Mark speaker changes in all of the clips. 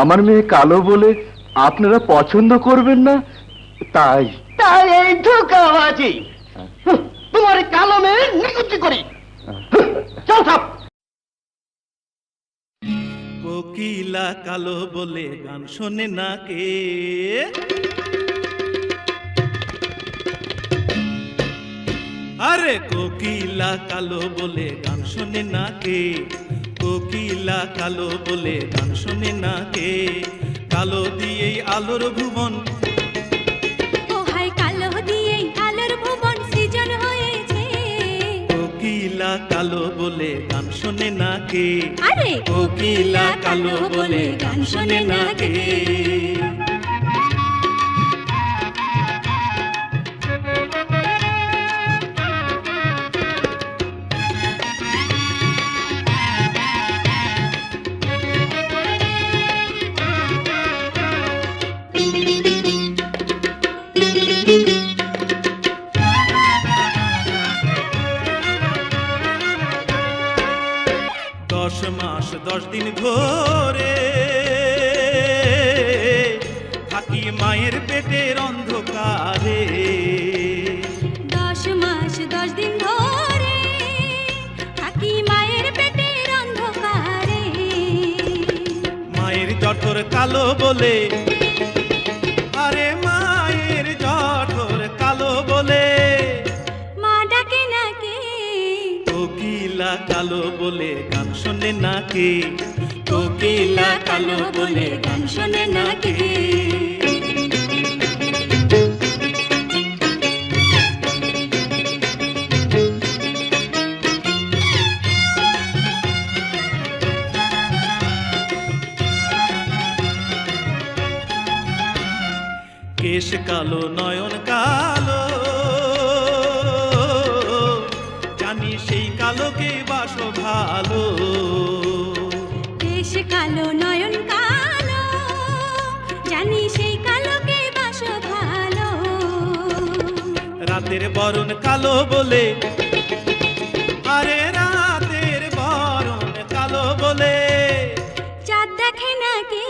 Speaker 1: আমার মেয়ে কালো বলে আপনারা পছন্দ করবেন না, তাই।
Speaker 2: তাই এই ধোঁকাবাজি। তোমার কালো মেয়ে নিকুচি করি। চল থাপ।
Speaker 3: কোকিলা কালো বলে গান শোনে না কে? আরে কোকিলা কালো বলে গান শোনে না কে? কোকিলা কালো বলে গান শোনে না কে? কালো দিয়েই আলোর ভুবন,
Speaker 4: ও হায় কালো দিয়েই আলোর ভুবন সৃজন হয়েছে।
Speaker 3: কোকিলা কালো বলে গান শোনে না কে?
Speaker 4: আরে
Speaker 3: কোকিলা কালো বলে গান শোনে না কে? দশ মাস 10 দিন ধরে থাকি মায়ের পেটের অন্ধকারে।
Speaker 4: 10 মাস 10 দিন ধরে থাকি মায়ের পেটের অন্ধকারে।
Speaker 3: মায়ের জঠর কালো বলে, আরে মায়ের জঠর কালো বলে
Speaker 4: মা ডাকে নাকি?
Speaker 3: কোকিলা কালো বলে গান শোনে না কে? কোকিলা কালো বলে গান শোনে না কে? কেশ কালো নয়ন কালো, জানি সেই কালোকে বাসো ভালো।
Speaker 4: কেশ কালো নয়ন কালো, জানি সেই কালোকে বাসো ভালো।
Speaker 3: রাতের বরণ কালো বলে, আরে রাতের বরণ কালো বলে
Speaker 4: চাঁদ দেখে নাকি?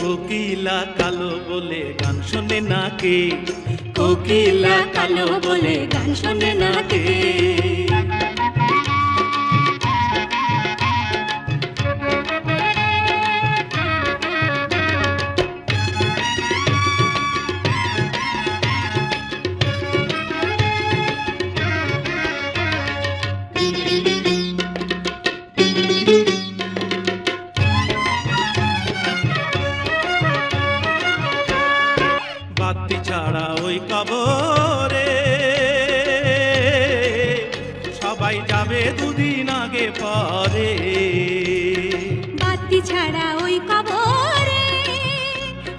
Speaker 3: কোকিলা কালো বলে গান শোনে না কে? কোকিলা কালো বলে গান শোনে না কে? বাতি ছাড়া ওই কবরে সবাই যাবে দুদিন আগে পরে।
Speaker 4: বাতি ছাড়া ওই কবরে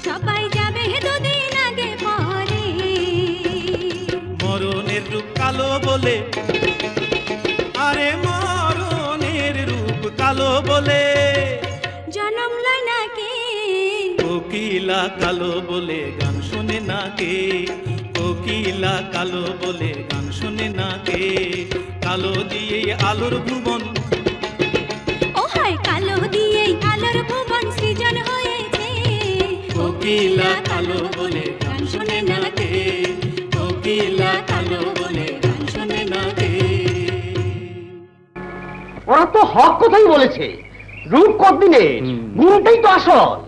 Speaker 4: সবাই যাবে দুদিন আগে পরে।
Speaker 3: মরণের রূপ কালো বলে, আরে মরণের রূপ কালো বলে
Speaker 4: জনম লয় নাকি?
Speaker 3: কোকিলা কালো বলে গান শোনে না কে? কোকিলা কালো বলে গান শোনে না কে? কালো দিয়ে আলোর ভুবন,
Speaker 4: ও হায় কালো দিয়েই আলোর ভুবন সৃজন হয়েছে।
Speaker 3: কোকিলা কালো বলে গান শোনে না কে? কোকিলা কালো বলে গান শোনে না কে?
Speaker 2: ওরা তো হক কথাই বলেছে। রূপ কতদিনে, গুণটাই তো আসল।